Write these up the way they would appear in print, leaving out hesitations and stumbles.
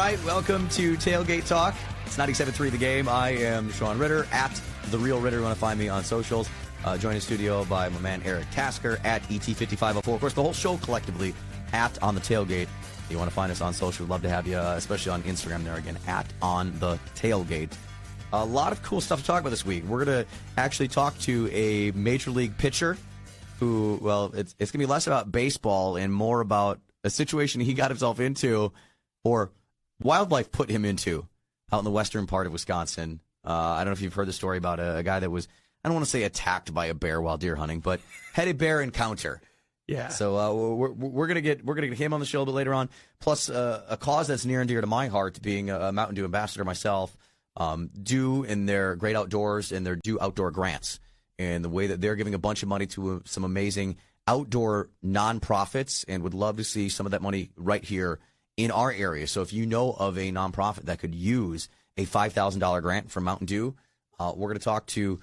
right, welcome to Tailgate Talk. It's 97.3 The Game. I am Shaun Ritter, at The Real Ritter. You want to find me on socials. Joined in studio by my man Eric Tasker, at ET5504. Of course, the whole show collectively, at On The Tailgate. If you want to find us on social, we'd love to have you, especially on Instagram there again, at On The Tailgate. A lot of cool stuff to talk about this week. We're going to actually talk to a major league pitcher who, well, it's going to be less about baseball and more about a situation he got himself into, or wildlife put him into, out in the western part of Wisconsin. I don't know if you've heard the story about a guy that was, I don't want to say attacked by a bear while deer hunting, but had a bear encounter. Yeah. So we're gonna get him on the show a little bit later on. Plus a cause that's near and dear to my heart, being a Mountain Dew ambassador myself. Dew in their Great Outdoors and their Dew Outdoor Grants, and the way that they're giving a bunch of money to some amazing outdoor nonprofits, and would love to see some of that money right here in our area. So if you know of a nonprofit that could use a $5,000 grant from Mountain Dew, we're going to talk to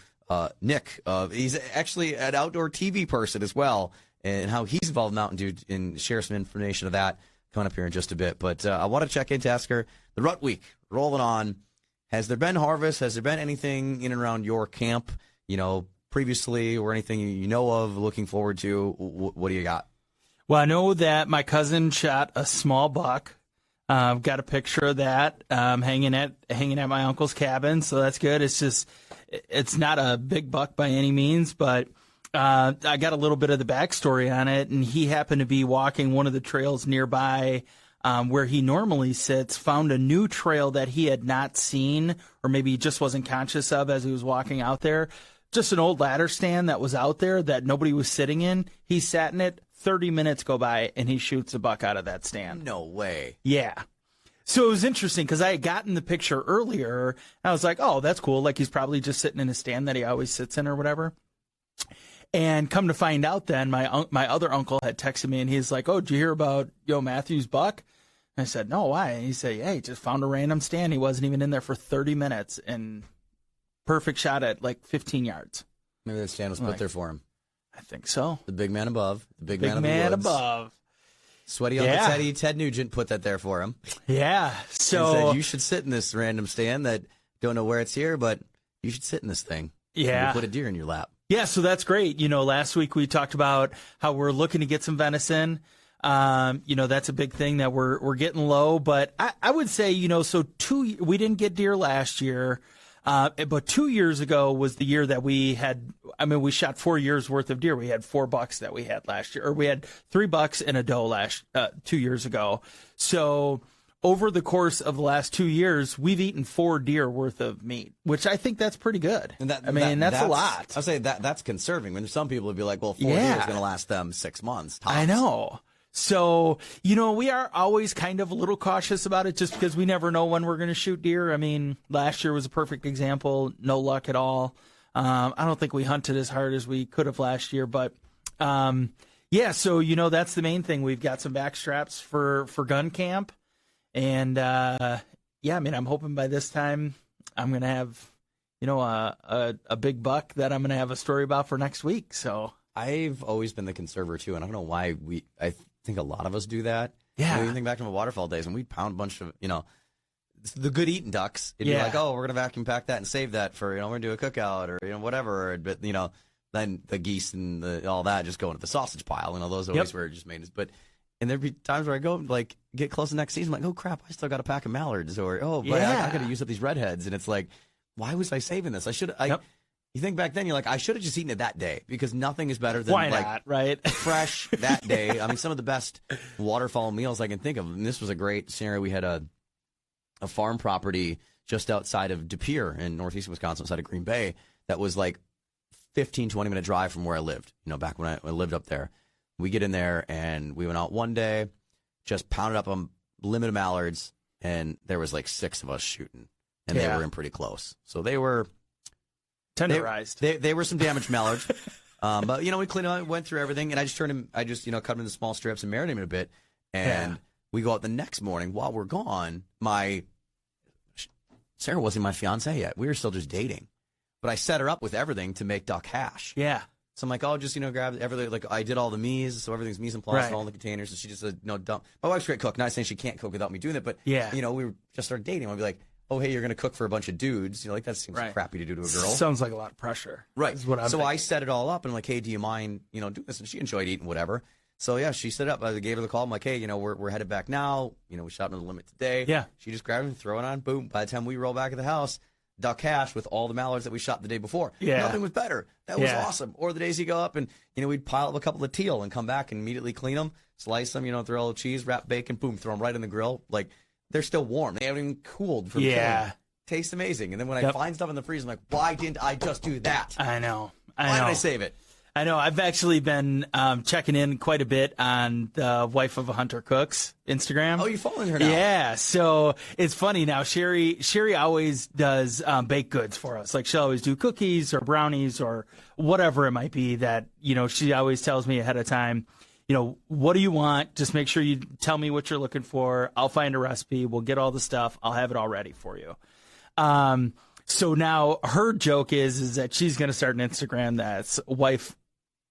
Nick. He's actually an outdoor TV person as well, and how he's involved in Mountain Dew, and share some information of that coming up here in just a bit. But I want to check in, Tasker. The Rut Week, rolling on. Has there been harvest? Has there been anything in and around your camp, previously, or anything you know of, looking forward to? What do you got? Well, I know that my cousin shot a small buck. Got a picture of that hanging at my uncle's cabin, so that's good. It's not a big buck by any means, but I got a little bit of the backstory on it, and he happened to be walking one of the trails nearby where he normally sits, found a new trail that he had not seen, or maybe he just wasn't conscious of as he was walking out there. Just an old ladder stand that was out there that nobody was sitting in. He sat in it. 30 minutes go by, and he shoots a buck out of that stand. No way. Yeah. So it was interesting because I had gotten the picture earlier, and I was like, oh, that's cool. Like, he's probably just sitting in a stand that he always sits in or whatever. And come to find out then, my other uncle had texted me, and he's like, oh, did you hear about Matthew's buck? And I said, no, why? And he said, yeah, he just found a random stand. He wasn't even in there for 30 minutes, and perfect shot at like 15 yards. Maybe that stand was put there for him. I think so. The big man above. The big man, man of the woods. above. Sweaty Uncle Teddy, Ted Nugent, put that there for him. Yeah. So and said, you should sit in this random stand that don't know where it's here, but you should sit in this thing. Yeah. We'll put a deer in your lap. Yeah, so that's great. Last week we talked about how we're looking to get some venison. That's a big thing that we're getting low. But I would say, we didn't get deer last year. But 2 years ago was the year that we shot 4 years worth of deer. We had 4 bucks that we had last year, or we had 3 bucks and a doe 2 years ago. So over the course of the last 2 years, we've eaten 4 deer worth of meat, which I think that's pretty good. And that's a lot. I'll say that's conserving. When some people would be like, well, 4 deer is going to last them 6 months. Tops. I know. So, we are always kind of a little cautious about it just because we never know when we're going to shoot deer. I mean, last year was a perfect example. No luck at all. I don't think we hunted as hard as we could have last year. But, so, that's the main thing. We've got some back straps for gun camp. And, I'm hoping by this time I'm going to have, a big buck that I'm going to have a story about for next week. So I've always been the conserver, too, and I don't know why I think a lot of us do that. Yeah. You think back to my waterfall days, and we'd pound a bunch of, the good eating ducks. It'd be like, oh, we're going to vacuum pack that and save that for, we're going to do a cookout or, whatever. But, then the geese and all that just go into the sausage pile. Those always were just maintenance. But, and there'd be times where I go, get close to next season, I'm like, oh, crap, I still got a pack of mallards. Or, I got to use up these redheads. And it's like, why was I saving this? You think back then, you're like, I should have just eaten it that day, because nothing is better than why not, right? Fresh that day. I mean, some of the best waterfall meals I can think of. And this was a great scenario. We had a farm property just outside of De Pere in northeast Wisconsin, outside of Green Bay, that was like 15, 20-minute drive from where I lived, back when I lived up there. We get in there, and we went out one day, just pounded up a limit of mallards, and there was like 6 of us shooting, and they were in pretty close. So they were tenderized. They were some damaged mallards. But, we cleaned them out, went through everything, and I just cut them into small strips and marinated them a bit. And we go out the next morning. While we're gone, Sarah wasn't my fiance yet. We were still just dating. But I set her up with everything to make duck hash. Yeah. So I'm like, oh, just, grab everything. Like, I did all the mise, so everything's mise en place Right. and all the containers. And she just said, no, dump. My wife's a great cook. Not saying she can't cook without me doing it, but, Yeah. we were just started dating. I'd be like, oh, hey, you're going to cook for a bunch of dudes. Like, that seems Right. crappy to do to a girl. Sounds like a lot of pressure. Right. Is what I'm so thinking. I set it all up, and I'm like, hey, do you mind, doing this? And she enjoyed eating whatever. So, yeah, she set it up. I gave her the call. I'm like, hey, we're headed back now. We shot into the limit today. Yeah. She just grabbed it and throw it on. Boom. By the time we roll back at the house, duck hash with all the mallards that we shot the day before. Yeah. Nothing was better. That was Yeah. awesome. Or the days you go up and, we'd pile up a couple of teal and come back and immediately clean them, slice them, throw a little cheese, wrap bacon, boom, throw them right in the grill. Like, they're still warm. They haven't even cooled from killing. Tastes amazing. And then when I find stuff in the freezer, I'm like, why didn't I just do that? I know. Why did I save it? I know. I've actually been checking in quite a bit on the Wife of a Hunter Cooks Instagram. Oh, you're following her now? Yeah. So it's funny now. Sherry always does baked goods for us. Like, she'll always do cookies or brownies or whatever it might be that, she always tells me ahead of time, what do you want? Just make sure you tell me what you're looking for. I'll find a recipe. We'll get all the stuff. I'll have it all ready for you. So now her joke is that she's going to start an Instagram that's Wife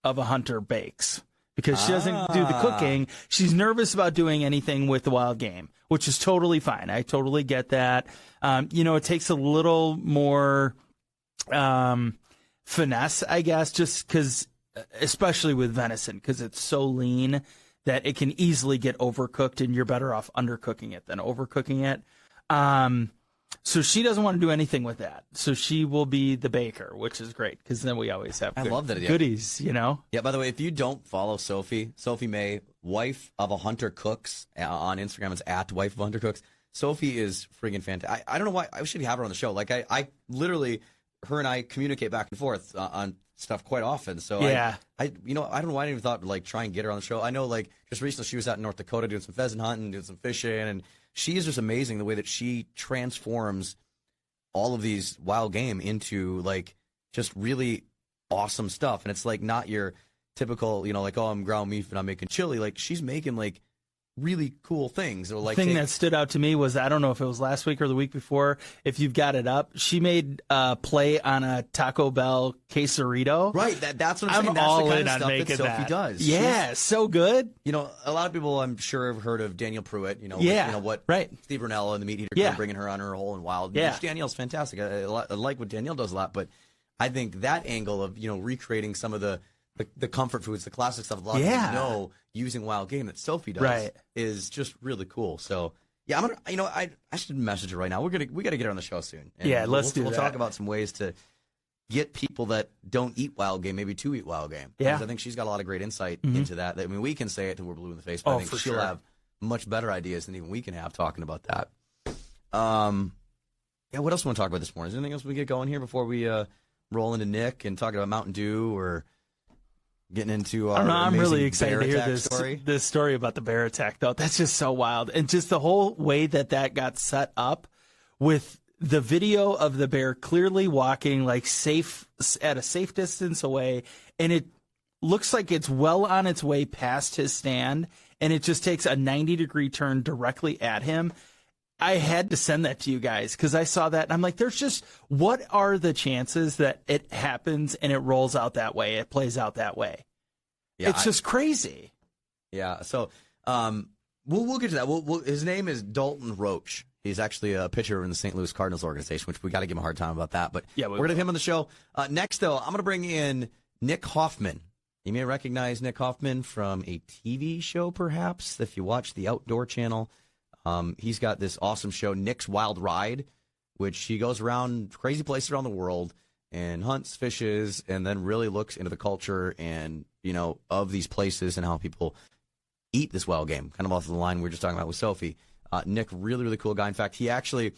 of a Hunter Bakes, because she doesn't do the cooking. She's nervous about doing anything with the wild game, which is totally fine. I totally get that. It takes a little more finesse, I guess, just because, especially with venison, because it's so lean that it can easily get overcooked, and you're better off undercooking it than overcooking it. So she doesn't want to do anything with that. So she will be the baker, which is great, because then we always have love that idea. goodies, Yeah, by the way, if you don't follow Sophie May, Wife of a Hunter Cooks, on Instagram, it's at Wife of a Hunter Cooks. Sophie is friggin' fantastic. I don't know why. I should have her on the show. Like, I literally, her and I communicate back and forth on stuff quite often. So yeah. I don't know why I even thought to, like, try and get her on the show. I know, like, just recently she was out in North Dakota doing some pheasant hunting, doing some fishing, and she is just amazing the way that she transforms all of these wild game into, like, just really awesome stuff. And it's, like, not your typical, like, oh, I'm ground beef and I'm making chili. Like, she's making, like, really cool things. Or, like, the thing that stood out to me was, I don't know if it was last week or the week before, if you've got it up, she made a play on a Taco Bell quesarito. Right, that's what I'm saying. That's all the kind in of on stuff that making Sophie that. does. Yeah, so good. A lot of people, I'm sure, have heard of Danielle Pruitt. Yeah, what right. Steve Rinella and the Meat Eater Yeah. bringing her on her Whole and Wild. Yeah. Danielle's fantastic. I like what Danielle does a lot, but I think that angle of recreating some of the comfort foods, the classic stuff a lot of people know, using wild game that Sophie does, is just really cool. So yeah, I'm gonna, I should message her right now. We got to get her on the show soon. And let's do that. We'll talk about some ways to get people that don't eat wild game maybe to eat wild game. Yeah, because I think she's got a lot of great insight into that. I mean, we can say it till we're blue in the face, but I think she'll have much better ideas than even we can have talking about that. Yeah, what else do we want to talk about this morning? Is there anything else we get going here before we roll into Nick and talk about Mountain Dew or getting into our I'm really excited to hear this story about the bear attack, though. That's just so wild. And just the whole way that got set up with the video of the bear clearly walking like at a safe distance away. And it looks like it's well on its way past his stand. And it just takes a 90-degree turn directly at him. I had to send that to you guys because I saw that and I'm like, what are the chances that it happens and it rolls out that way? It plays out that way. Yeah, it's just crazy. Yeah. So, we'll get to that. His name is Dalton Roach. He's actually a pitcher in the St. Louis Cardinals organization, which we got to give him a hard time about that. But yeah, we're going to have him on the show. Next, though, I'm going to bring in Nick Hoffman. You may recognize Nick Hoffman from a TV show, perhaps, if you watch the Outdoor Channel. He's got this awesome show, Nick's Wild Ride, which he goes around crazy places around the world and hunts, fishes, and then really looks into the culture and, of these places and how people eat this wild game, kind of off the line we were just talking about with Sophie. Nick, really, really cool guy. In fact, he actually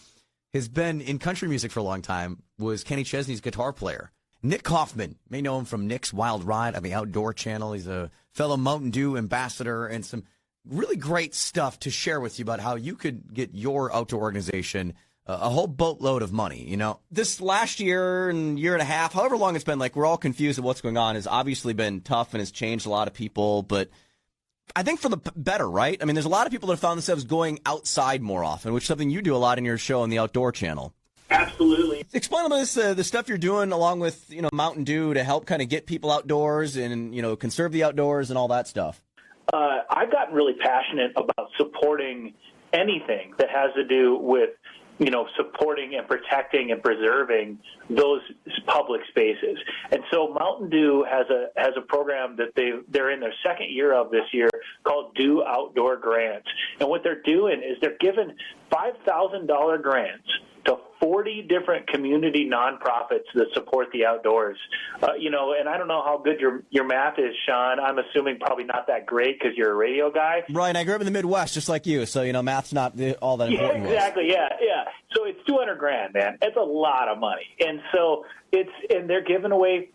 has been in country music for a long time, was Kenny Chesney's guitar player. Nick Hoffman, you may know him from Nick's Wild Ride on the Outdoor Channel. He's a fellow Mountain Dew ambassador and some really great stuff to share with you about how you could get your outdoor organization a whole boatload of money. This last year and year and a half, however long it's been, like, we're all confused at what's going on, has obviously been tough and has changed a lot of people, but I think for the better, right? I mean, there's a lot of people that have found themselves going outside more often, which is something you do a lot in your show on the Outdoor Channel. Absolutely. Explain about this, the stuff you're doing along with, Mountain Dew to help kind of get people outdoors and, conserve the outdoors and all that stuff. I've gotten really passionate about supporting anything that has to do with, supporting and protecting and preserving those public spaces. And so Mountain Dew has a program that they're in their second year of this year called Dew Outdoor Grants. And what they're doing is they're giving $5,000 grants to 40 different community nonprofits that support the outdoors. And I don't know how good your math is, Shaun. I'm assuming probably not that great because you're a radio guy. Right. I grew up in the Midwest just like you, so math's not all that important. Yeah, exactly. Yeah. So it's $200,000, man. It's a lot of money, and so they're giving away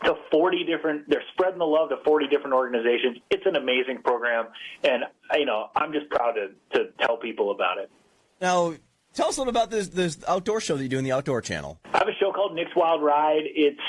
to 40 different. They're spreading the love to 40 different organizations. It's an amazing program, and I'm just proud to tell people about it. Now, tell us a little about this outdoor show that you do in the Outdoor Channel. I have a show called Nick's Wild Ride. It's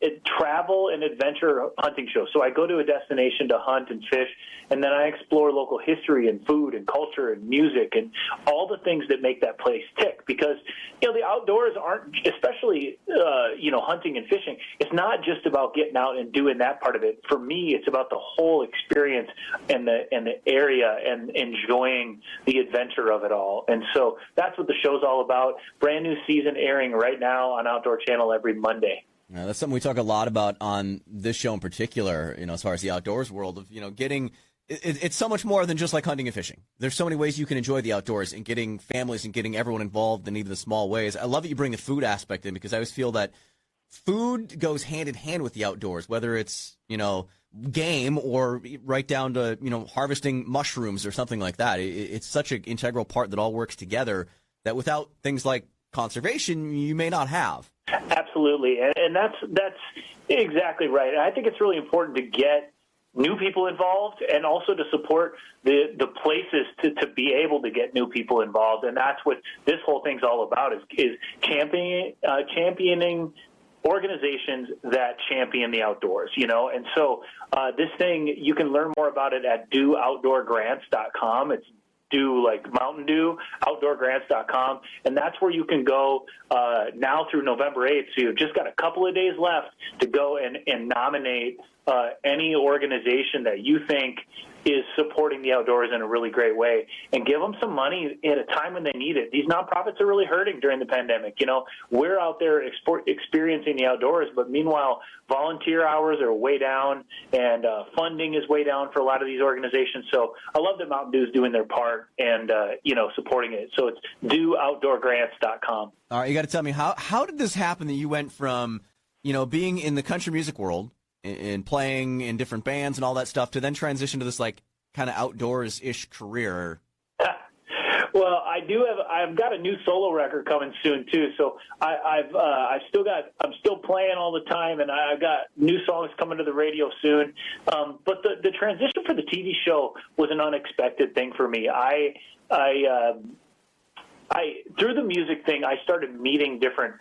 a travel and adventure hunting show. So I go to a destination to hunt and fish, and then I explore local history and food and culture and music and all the things that make that place tick. Because, the outdoors aren't, especially, hunting and fishing, it's not just about getting out and doing that part of it. For me, it's about the whole experience and the area and enjoying the adventure of it all. And so that's what the show's all about. Brand new season airing right now on Outdoor Channel every Monday. Yeah, that's something we talk a lot about on this show in particular, as far as the outdoors world of, getting it's so much more than just like hunting and fishing. There's so many ways you can enjoy the outdoors and getting families and getting everyone involved in even the small ways. I love that you bring the food aspect in because I always feel that food goes hand in hand with the outdoors, whether it's, game or right down to, harvesting mushrooms or something like that. It's such an integral part that all works together that without things like conservation, you may not have. Absolutely, and that's exactly right. And I think it's really important to get new people involved and also to support the places to be able to get new people involved. And that's what this whole thing's all about is championing organizations that champion the outdoors, And so this thing, you can learn more about it at dooutdoorgrants.com. It's do like Mountain Dew, outdoorgrants.com, and that's where you can go now through November 8th. So you've just got a couple of days left to go and nominate any organization that you think is supporting the outdoors in a really great way, and give them some money at a time when they need it. These nonprofits are really hurting during the pandemic. We're out there experiencing the outdoors, but meanwhile, volunteer hours are way down, and funding is way down for a lot of these organizations. So I love that Mountain Dew is doing their part and, supporting it. So it's dooutdoorgrants.com. All right, you got to tell me, how did this happen that you went from, being in the country music world and playing in different bands and all that stuff to then transition to this like kind of outdoors-ish career? Well, I've got a new solo record coming soon too. So I'm still playing all the time, and I've got new songs coming to the radio soon. But the transition for the TV show was an unexpected thing for me. I through the music thing, I started meeting different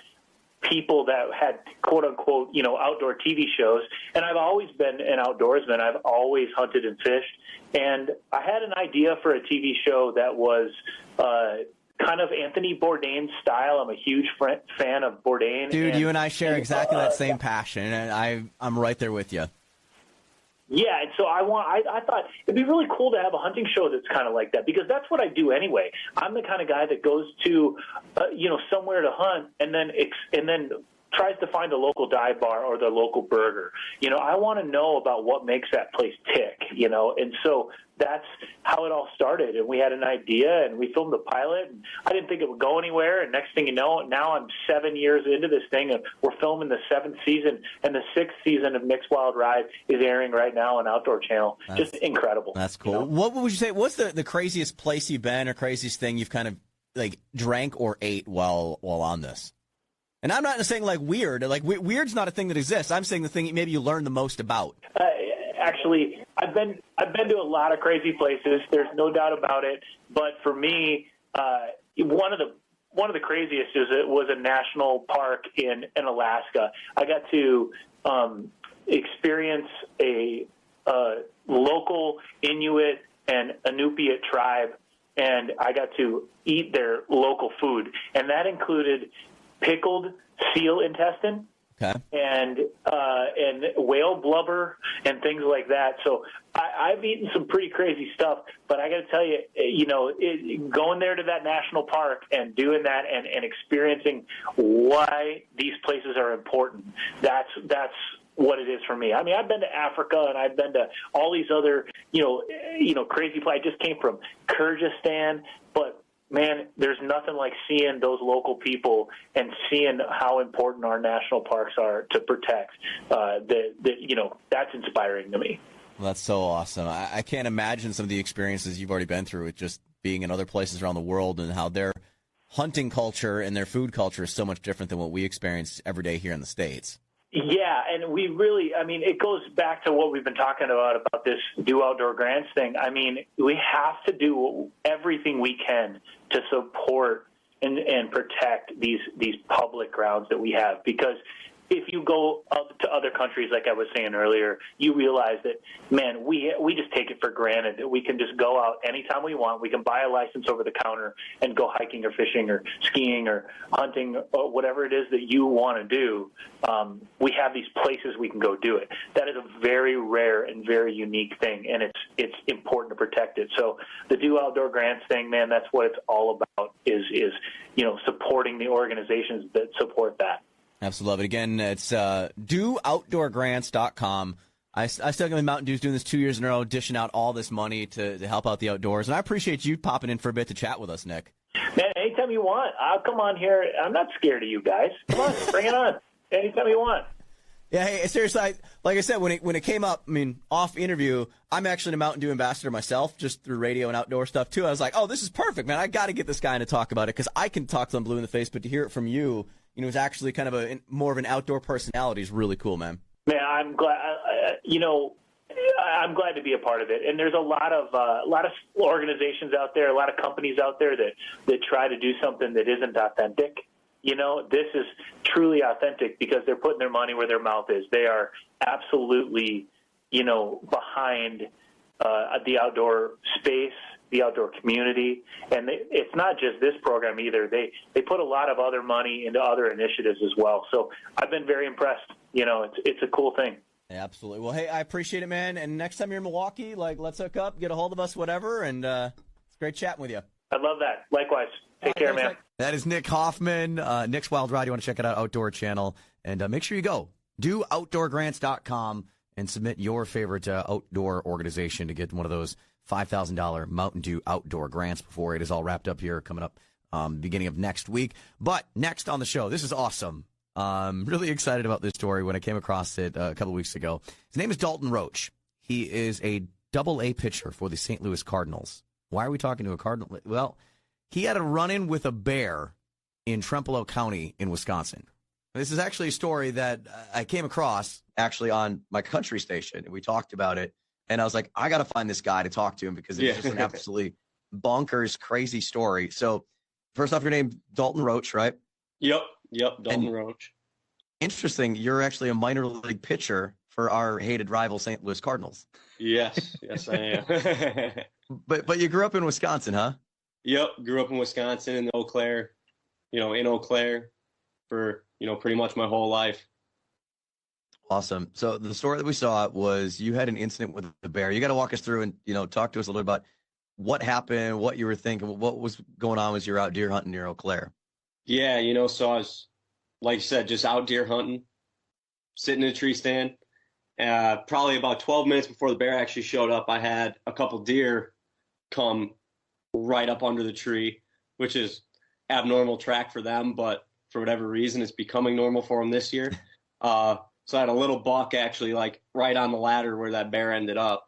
people that had quote unquote, outdoor TV shows. And I've always been an outdoorsman. I've always hunted and fished. And I had an idea for a TV show that was kind of Anthony Bourdain's style. I'm a huge fan of Bourdain. Dude, you and I share exactly that same passion. And I'm right there with you. Yeah, and so I thought it'd be really cool to have a hunting show that's kind of like that, because that's what I do anyway. I'm the kind of guy that goes to, somewhere to hunt and then tries to find a local dive bar or the local burger. I want to know about what makes that place tick, and so that's how it all started. And we had an idea, and we filmed the pilot, and I didn't think it would go anywhere. And next thing you know, now I'm 7 years into this thing, and we're filming the 7th season, and the 6th season of Nick's Wild Ride is airing right now on Outdoor Channel. Just incredible. That's cool. What would you say, what's the craziest place you've been or craziest thing you've kind of like drank or ate while on this? And I'm not saying like weird. Like weird's not a thing that exists. I'm saying the thing maybe you learned the most about. Actually, I've been to a lot of crazy places. There's no doubt about it. But for me, one of the craziest was a national park in Alaska. I got to experience a local Inuit and Inupiat tribe and I got to eat their local food, and that included pickled seal intestine. Okay. And whale blubber and things like that. So I've eaten some pretty crazy stuff, but I got to tell you, going there to that national park and doing that and experiencing why these places are important, that's what it is for me. I mean, I've been to Africa and I've been to all these other, crazy places. I just came from Kyrgyzstan, but man, there's nothing like seeing those local people and seeing how important our national parks are to protect. That's inspiring to me. Well, that's so awesome. I can't imagine some of the experiences you've already been through with just being in other places around the world and how their hunting culture and their food culture is so much different than what we experience every day here in the States. Yeah, and we really, it goes back to what we've been talking about this Do Outdoor Grants thing. I mean, we have to do everything we can to support and protect these public grounds that we have, because if you go up to other countries, like I was saying earlier, you realize that, man, we just take it for granted that we can just go out anytime we want. We can buy a license over the counter and go hiking or fishing or skiing or hunting or whatever it is that you want to do. We have these places we can go do it. That is a very rare and very unique thing, and it's important to protect it. So the Do Outdoor Grants thing, man, that's what it's all about, is supporting the organizations that support that. Absolutely love it. Again, it's dooutdoorgrants.com. I still got Mountain Dew's doing this 2 years in a row, dishing out all this money to help out the outdoors. And I appreciate you popping in for a bit to chat with us, Nick. Man, anytime you want. I'll come on here. I'm not scared of you guys. Come on, bring it on. Anytime you want. Yeah, hey, seriously, like I said, when it came up, off interview, I'm actually a Mountain Dew ambassador myself, just through radio and outdoor stuff, too. I was like, oh, this is perfect, man. I got to get this guy in to talk about it, because I can talk to him blue in the face, but to hear it from you, it's actually kind of more of an outdoor personality is really cool, man. Man, I'm glad. I'm glad to be a part of it. And there's a lot of organizations out there, a lot of companies out there that try to do something that isn't authentic. This is truly authentic because they're putting their money where their mouth is. They are absolutely, behind the outdoor space, the outdoor community. And it's not just this program either. They put a lot of other money into other initiatives as well. So I've been very impressed. It's a cool thing. Yeah, absolutely. Well, hey, I appreciate it, man. And next time you're in Milwaukee, let's hook up, get a hold of us, whatever. And it's great chatting with you. I love that. Likewise. Take care, man. That is Nick Hoffman, Nick's Wild Ride. You want to check it out, Outdoor Channel. And make sure you go. DoOutdoorGrants.com and submit your favorite outdoor organization to get one of those $5,000 Mountain Dew outdoor grants before it is all wrapped up here coming up beginning of next week. But next on the show, this is awesome. I'm really excited about this story when I came across it a couple weeks ago. His name is Dalton Roach. He is a Double-A pitcher for the St. Louis Cardinals. Why are we talking to a Cardinal? Well, he had a run-in with a bear in Trempealeau County in Wisconsin. This is actually a story that I came across actually on my country station, and we talked about it. And I was like, I got to find this guy to talk to him because it's just an absolutely bonkers, crazy story. So, first off, your name, Dalton Roach, right? Yep, Dalton Roach. Interesting. You're actually a minor league pitcher for our hated rival St. Louis Cardinals. Yes, I am. But you grew up in Wisconsin, huh? Yep, grew up in Wisconsin in Eau Claire, in Eau Claire for, pretty much my whole life. Awesome. So the story that we saw was you had an incident with the bear. You got to walk us through and, talk to us a little bit about what happened, what you were thinking, what was going on as you're out deer hunting near Eau Claire. Yeah, so I was, like you said, just out deer hunting, sitting in a tree stand. Probably about 12 minutes before the bear actually showed up, I had a couple deer come right up under the tree, which is abnormal track for them, but for whatever reason, it's becoming normal for them this year. So I had a little buck actually right on the ladder where that bear ended up.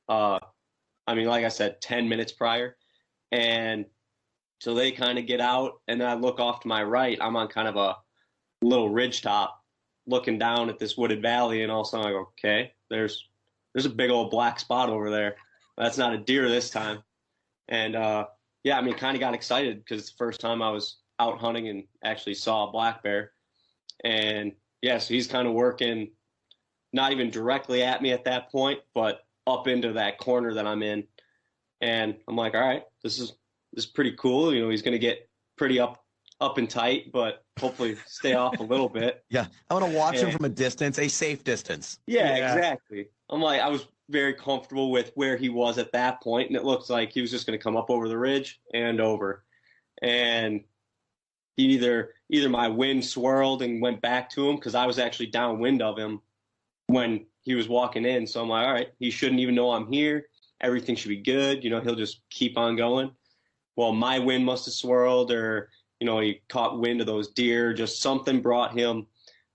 Like I said, 10 minutes prior. And so they kind of get out, and then I look off to my right. I'm on kind of a little ridge top looking down at this wooded valley, and all of a sudden I go, okay, there's a big old black spot over there. That's not a deer this time. And kind of got excited because it's the first time I was out hunting and actually saw a black bear. And so he's kind of working not even directly at me at that point, but up into that corner that I'm in. And I'm like, all right, this is is pretty cool. You know, he's going to get pretty up and tight, but hopefully stay off a little bit. Yeah, I want to watch him from a distance, a safe distance. Yeah, exactly. I was very comfortable with where he was at that point, and it looked like he was just going to come up over the ridge and over. And he either my wind swirled and went back to him, because I was actually downwind of him when he was walking in. So I'm like, all right, he shouldn't even know I'm here. Everything should be good. You know, he'll just keep on going. Well, my wind must have swirled, or, you know, he caught wind of those deer. Just something brought him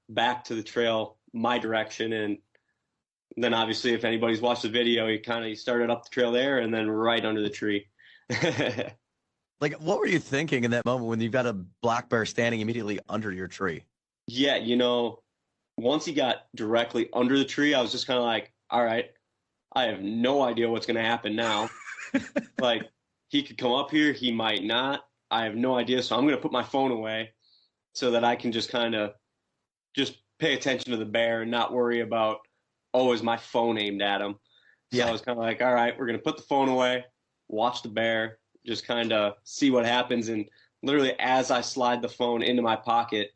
back to the trail, my direction. And then obviously, if anybody's watched the video, he started up the trail there and then right under the tree. Like, what were you thinking in that moment when you've got a black bear standing immediately under your tree? Yeah, you know, once he got directly under the tree, I was just kind of like, all right, I have no idea what's going to happen now. Like, he could come up here, he might not. I have no idea. So I'm going to put my phone away so that I can just kind of just pay attention to the bear and not worry about, oh, is my phone aimed at him? So I was kind of like, all right, we're going to put the phone away, watch the bear, just kind of see what happens. And literally as I slide the phone into my pocket,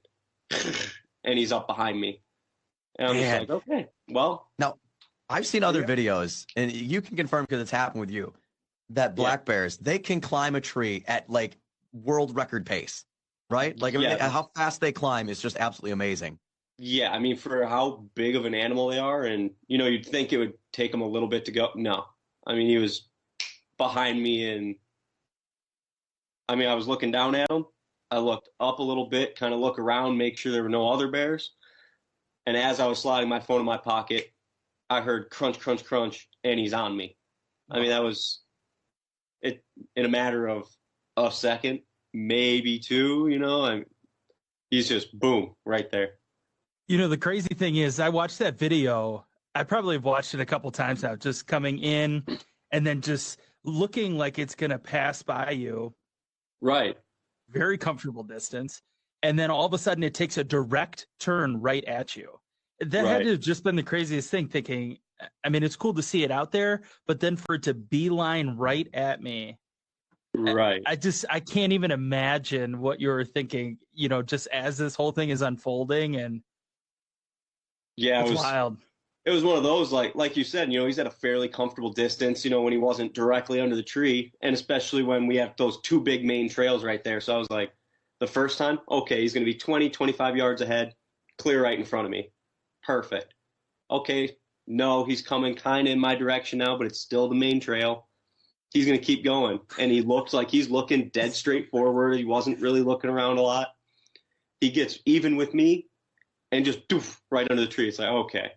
and he's up behind me. And I'm just like, okay, well. Now, I've seen other videos, and you can confirm because it's happened with you, that black bears, they can climb a tree at like world record pace, right? Like, I mean, how fast they climb is just absolutely amazing. Yeah, I mean, for how big of an animal they are, and, you know, you'd think it would take them a little bit to go. No. I mean, he was behind me, and I mean, I was looking down at him. I looked up a little bit, kind of look around, make sure there were no other bears. And as I was sliding my phone in my pocket, I heard crunch, crunch, crunch, and he's on me. I mean, that was it in a matter of a second, maybe two, you know. He's just boom, right there. You know, the crazy thing is, I watched that video. I probably have watched it a couple times now, just coming in and then just looking like it's going to pass by you. Right. Very comfortable distance. And then all of a sudden it takes a direct turn right at you. That had to have just been the craziest thing, thinking, I mean, it's cool to see it out there, but then for it to beeline right at me. Right. I can't even imagine what you were thinking, you know, just as this whole thing is unfolding. And yeah, it was wild. It was one of those, like you said, you know, he's at a fairly comfortable distance, you know, when he wasn't directly under the tree, and especially when we have those two big main trails right there. So I was like, the first time, okay, he's going to be 20, 25 yards ahead, clear right in front of me. Perfect. Okay, no, he's coming kind of in my direction now, but it's still the main trail. He's going to keep going. And he looks like he's looking dead straight forward. He wasn't really looking around a lot. He gets even with me and just doof, right under the tree. It's like, okay.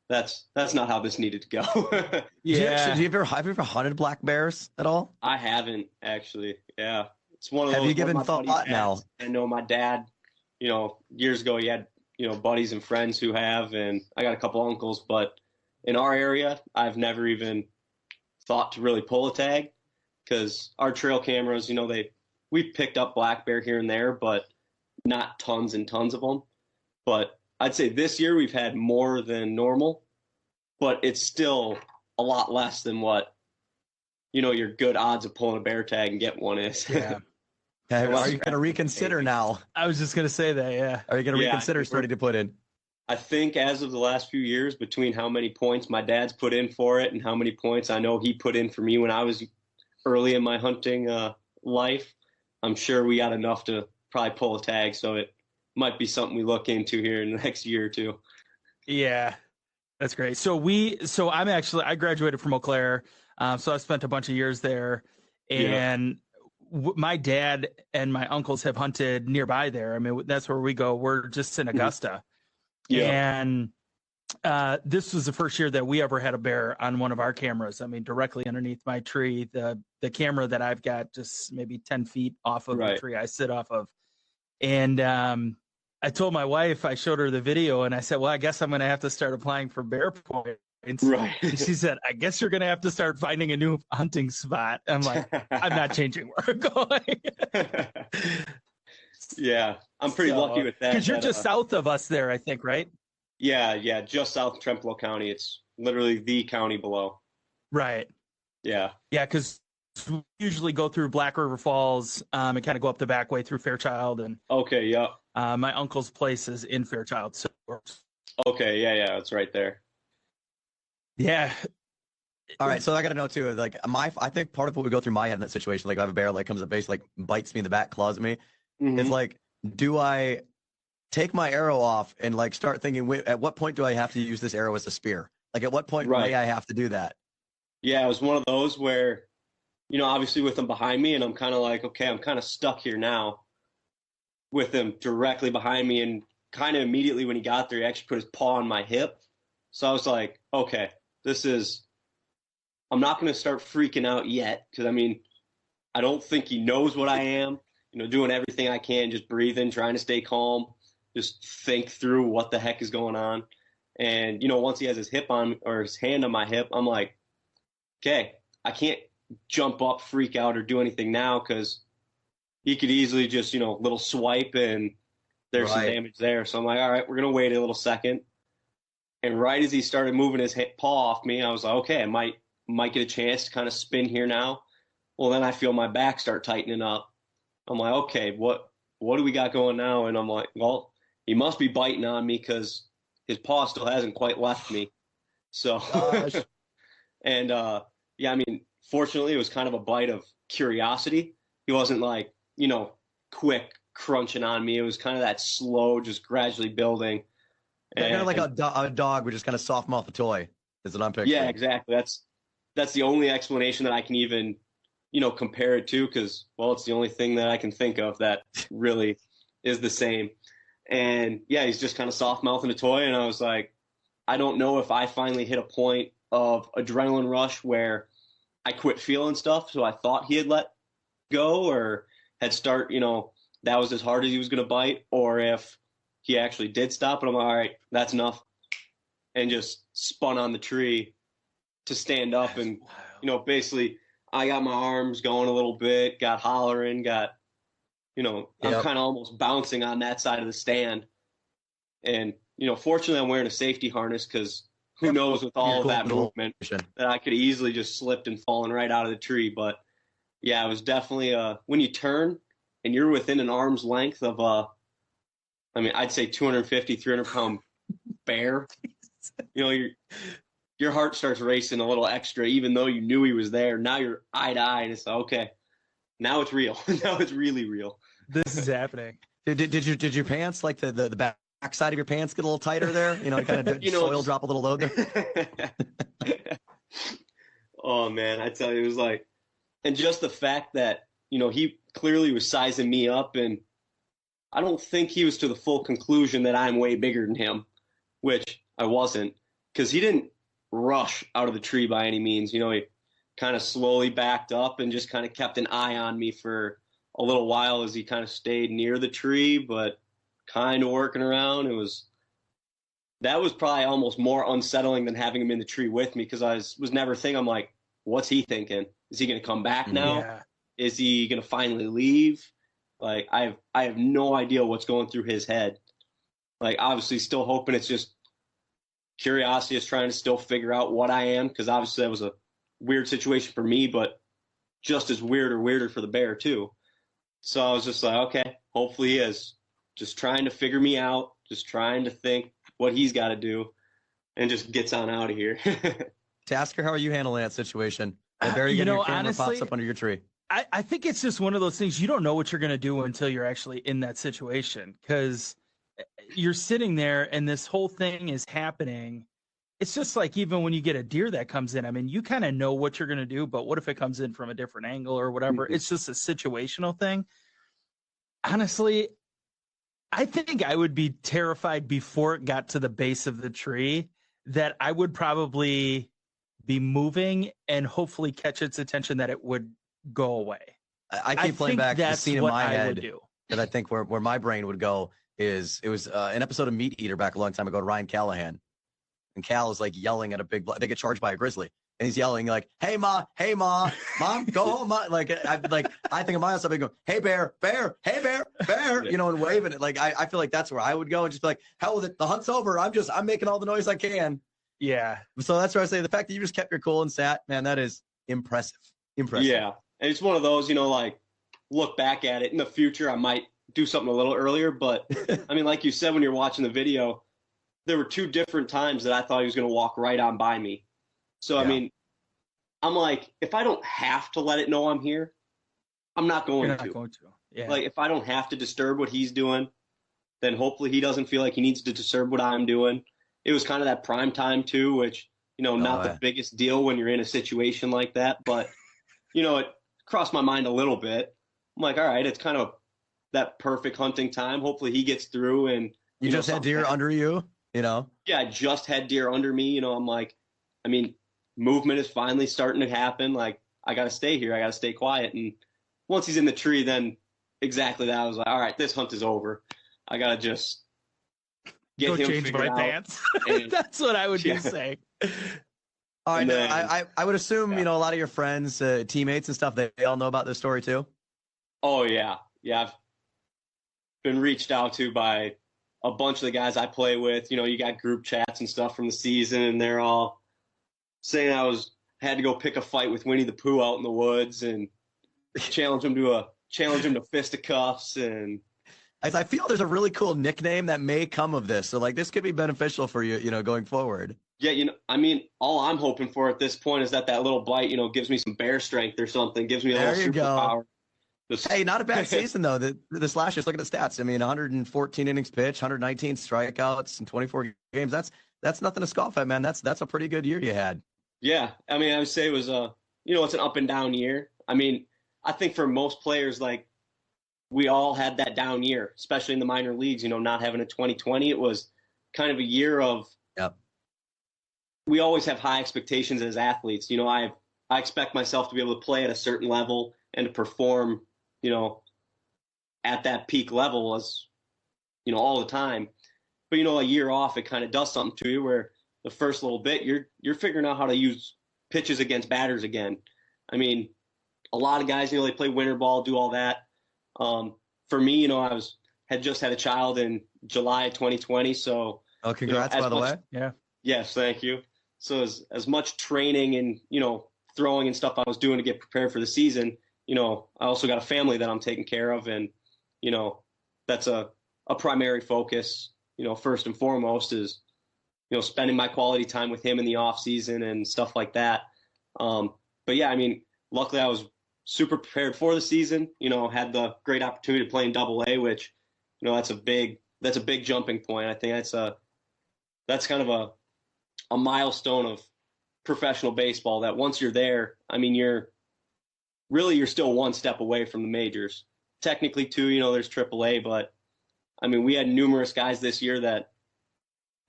That's not how this needed to go. Yeah. Have you ever hunted black bears at all? I haven't, actually. Yeah. It's one of those. Have you given thought now? I know my dad, you know, years ago, he had, you know, buddies and friends who have, and I got a couple uncles, but in our area, I've never even thought to really pull a tag, because our trail cameras, you know, we picked up black bear here and there, but not tons and tons of them. But I'd say this year we've had more than normal, but it's still a lot less than what, you know, your good odds of pulling a bear tag and get one is. Yeah. Are you going to reconsider now? I was just going to say that, yeah. Are you going to reconsider starting to put in? I think as of the last few years, between how many points my dad's put in for it and how many points I know he put in for me when I was early in my hunting life, I'm sure we got enough to probably pull a tag. So it might be something we look into here in the next year or two. Yeah, that's great. So I graduated from Eau Claire. So I spent a bunch of years there, and my dad and my uncles have hunted nearby there. I mean, that's where we go. We're just in Augusta. And this was the first year that we ever had a bear on one of our cameras. I mean, directly underneath my tree, the camera that I've got just maybe 10 feet off of the tree I sit off of. And I told my wife, I showed her the video, and I said, well, I guess I'm going to have to start applying for bear points. Right. And she said, I guess you're going to have to start finding a new hunting spot. I'm like, I'm not changing where I'm going. Yeah, I'm pretty lucky with that. Because you're just south of us there, I think, right? Yeah, just south of Trempealeau County. It's literally the county below. Right. Yeah. Yeah, because we usually go through Black River Falls and kind of go up the back way through Fairchild. And Okay, yeah. my uncle's place is in Fairchild. So, Okay, yeah, it's right there. yeah. All right, so I got to know too. Like I think part of what would go through my head in that situation, like if I have a bear like comes up base, like bites me in the back, claws me. It's like, do I take my arrow off and like start thinking, wait, at what point do I have to use this arrow as a spear? Like at what point may I have to do that? Yeah, it was one of those where, obviously with him behind me, and I'm kind of like, okay, I'm kind of stuck here now with him directly behind me. And kind of immediately when he got there, he actually put his paw on my hip. So I was like, okay, I'm not going to start freaking out yet. Because, I don't think he knows what I am. Doing everything I can, just breathing, trying to stay calm, just think through what the heck is going on. And, once he has his hip on, or his hand on my hip, I'm like, okay, I can't jump up, freak out, or do anything now because he could easily just, little swipe and there's some damage there. So I'm like, all right, we're going to wait a little second. And right as he started moving his paw off me, I was like, okay, I might get a chance to kind of spin here now. Well, then I feel my back start tightening up. I'm like, okay, what do we got going now? And I'm like, well, he must be biting on me because his paw still hasn't quite left me. So, and fortunately, it was kind of a bite of curiosity. He wasn't like, quick crunching on me. It was kind of that slow, just gradually building. Kind of like a dog would just kind of soft mouth a toy, is what I'm picturing. Yeah, exactly. That's the only explanation that I can even, compare it to because, well, it's the only thing that I can think of that really is the same. And, yeah, he's just kind of soft mouthing a toy. And I was like, I don't know if I finally hit a point of adrenaline rush where I quit feeling stuff. So I thought he had let go or had that was as hard as he was going to bite, or if he actually did stop. And I'm like, all right, that's enough. And just spun on the tree to stand up. And, basically I got my arms going a little bit, got hollering, I'm kind of almost bouncing on that side of the stand. And, fortunately I'm wearing a safety harness because who knows with all of that movement that I could easily just slipped and fallen right out of the tree. But yeah, it was definitely when you turn and you're within an arm's length of I'd say 250, 300 pound bear, your heart starts racing a little extra, even though you knew he was there. Now you're eye to eye, and it's like, okay, now it's real. Now it's really real. This is happening. Did your pants, like the back side of your pants, get a little tighter there? Kind of soil drop a little load there. Oh man, I tell you, it was like, and just the fact that he clearly was sizing me up, and I don't think he was to the full conclusion that I'm way bigger than him, which I wasn't, because he didn't rush out of the tree by any means. He kind of slowly backed up and just kind of kept an eye on me for a little while as he kind of stayed near the tree, but kind of working around. That was probably almost more unsettling than having him in the tree with me, because I was never thinking, I'm like, what's he thinking? Is he going to come back now? Yeah. Is he going to finally leave? Like, I have no idea what's going through his head. Like, obviously still hoping it's just curiosity, is trying to still figure out what I am, because obviously that was a weird situation for me, but just as weird or weirder for the bear too. So I was just like, okay, hopefully he is just trying to figure me out, just trying to think what he's got to do, and just gets on out of here. Tasker, how are you handling that situation? The bear, your camera honestly, pops up under your tree. I think it's just one of those things, you don't know what you're going to do until you're actually in that situation, because you're sitting there and this whole thing is happening. It's just like, even when you get a deer that comes in, you kind of know what you're going to do, but what if it comes in from a different angle or whatever? It's just a situational thing. Honestly, I think I would be terrified before it got to the base of the tree, that I would probably be moving and hopefully catch its attention, that it would go away. I keep playing back the scene in my head do. that I think where my brain would go is, it was an episode of Meat Eater back a long time ago, Ryan Callahan. And Cal is like yelling at a big, they get charged by a grizzly. And he's yelling like, hey, mom, go home, ma. I think of myself and go, hey, bear, hey, bear, and waving it. Like, I feel like that's where I would go, and just be like, hell with it. The hunt's over. I'm making all the noise I can. Yeah. So that's where I say the fact that you just kept your cool and sat, man, that is impressive. Yeah. And it's one of those, like look back at it in the future, I might do something a little earlier. But I mean, like you said, when you're watching the video, there were 2 different times that I thought he was going to walk right on by me. So, I mean, I'm like, if I don't have to let it know I'm here, I'm not going You're to. not going to. Yeah. Like, if I don't have to disturb what he's doing, then hopefully he doesn't feel like he needs to disturb what I'm doing. It was kind of that prime time too, which, not the biggest deal when you're in a situation like that. But, it crossed my mind a little bit. I'm like, all right, it's kind of that perfect hunting time. Hopefully he gets through and you just had deer under you, Yeah, I just had deer under me. I'm like, I mean, movement is finally starting to happen. Like, I got to stay here. I got to stay quiet. And once he's in the tree, then exactly that. I was like, all right, this hunt is over. I got to just get him change my out. pants. And, That's what I would be saying. All right, then, I would assume, a lot of your friends, teammates and stuff, they all know about this story too? Oh, yeah. Yeah, I've been reached out to by a bunch of the guys I play with. You got group chats and stuff from the season, and they're all saying I had to go pick a fight with Winnie the Pooh out in the woods and challenge him to fisticuffs. And I feel there's a really cool nickname that may come of this. So, like, this could be beneficial for you, going forward. Yeah, I mean, all I'm hoping for at this point is that little bite, gives me some bear strength or something, gives me a little superpower. Hey, not a bad season, though. This last year, look at the stats. I mean, 114 innings pitched, 119 strikeouts in 24 games. That's nothing to scoff at, man. That's a pretty good year you had. Yeah, I mean, I would say it was it's an up and down year. I mean, I think for most players, like, we all had that down year, especially in the minor leagues, not having a 2020. It was kind of a year of we always have high expectations as athletes. I expect myself to be able to play at a certain level and to perform, at that peak level as, all the time. But, a year off, it kind of does something to you where the first little bit, you're figuring out how to use pitches against batters again. I mean, a lot of guys, they play winter ball, do all that. For me, had just had a child in July 2020. So, congrats, by the way. Yeah. Yes, thank you. So as much training and, throwing and stuff I was doing to get prepared for the season, I also got a family that I'm taking care of. And, that's a primary focus, first and foremost is, spending my quality time with him in the off season and stuff like that. But yeah, I mean, luckily I was super prepared for the season, had the great opportunity to play in Double-A, which, that's a big jumping point. I think that's kind of a milestone of professional baseball that once you're there, I mean, you're still one step away from the majors. Technically, too, there's Triple-A, but I mean, we had numerous guys this year that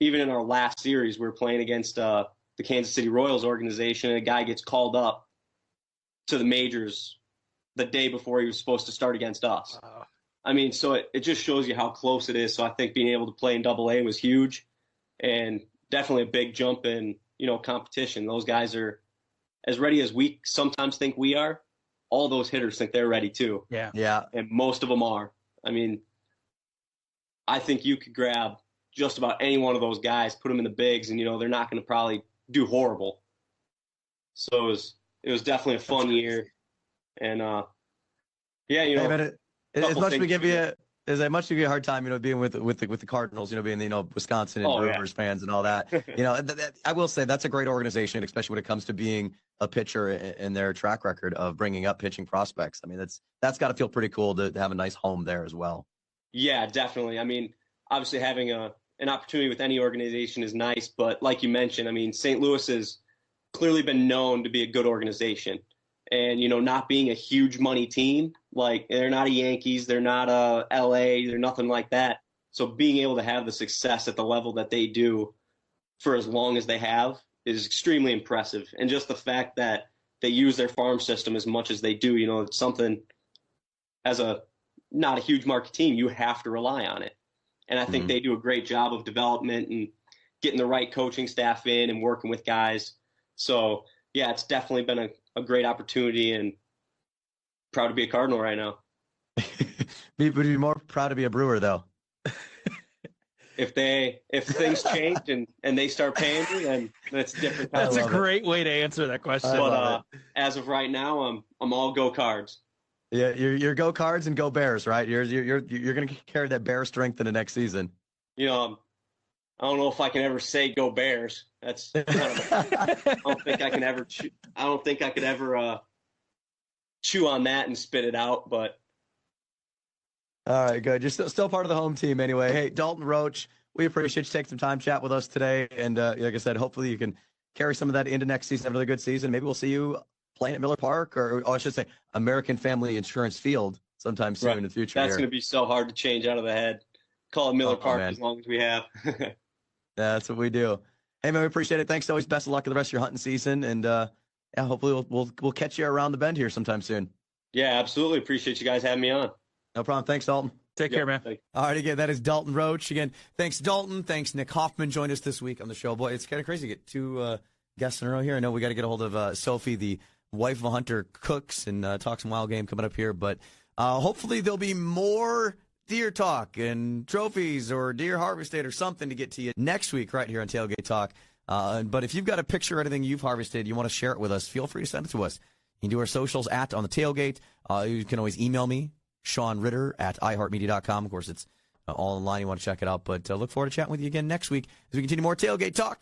even in our last series, we were playing against the Kansas City Royals organization, and a guy gets called up to the majors the day before he was supposed to start against us. I mean, so it just shows you how close it is. So I think being able to play in Double-A was huge and definitely a big jump in, competition. Those guys are as ready as we sometimes think we are. All those hitters think they're ready too. Yeah. Yeah. And most of them are. I mean, I think you could grab just about any one of those guys, put them in the bigs, and, they're not going to probably do horrible. So it was definitely a fun year. And, yeah, Hey, man, as much as we give you a hard time, being with the Cardinals, being Wisconsin and Brewers fans and all that, I will say that's a great organization, especially when it comes to being a pitcher and their track record of bringing up pitching prospects. I mean, that's got to feel pretty cool to have a nice home there as well. Yeah, definitely. I mean, obviously having an opportunity with any organization is nice, but like you mentioned, I mean, St. Louis has clearly been known to be a good organization. And, not being a huge money team, like they're not a Yankees, they're not a LA, they're nothing like that. So being able to have the success at the level that they do for as long as they have is extremely impressive. And just the fact that they use their farm system as much as they do, it's something as not a huge market team, you have to rely on it. And I think they do a great job of development and getting the right coaching staff in and working with guys. So, yeah, it's definitely been a great opportunity and proud to be a Cardinal right now. Would be more proud to be a Brewer, though. if things change and they start paying me, then that's different. That's a great way to answer that question. But as of right now, I'm all go Cards. Yeah, you're go Cards and go Bears, right? You're going to carry that Bear strength in the next season. I don't know if I can ever say go Bears. That's kind of, I don't think I can ever chew on that and spit it out. But all right, good. You're still part of the home team anyway. Hey, Dalton Roach, we appreciate you taking some time to chat with us today. And like I said, hopefully you can carry some of that into next season, have another good season. Maybe we'll see you playing at Miller Park, or I should say American Family Insurance Field sometime soon in the future. That's going to be so hard to change out of the head. Call it Miller Park as long as we have. That's what we do. Hey, man, we appreciate it. Thanks always. Best of luck with the rest of your hunting season. And hopefully we'll catch you around the bend here sometime soon. Yeah, absolutely. Appreciate you guys having me on. No problem. Thanks, Dalton. Take care, man. All right, again, that is Dalton Roach. Again, thanks, Dalton. Thanks, Nick Hoffman joined us this week on the show. Boy, it's kind of crazy to get two guests in a row here. I know we got to get a hold of Sophie, the wife of a hunter, cooks, and talk some wild game coming up here. But hopefully there'll be more deer talk and trophies or deer harvested or something to get to you next week right here on Tailgate Talk. But if you've got a picture or anything you've harvested, you want to share it with us, feel free to send it to us. You can do our socials at On the Tailgate. You can always email me, Shaun Ritter at iHeartMedia.com. Of course, it's all online. You want to check it out. But look forward to chatting with you again next week as we continue more Tailgate Talk.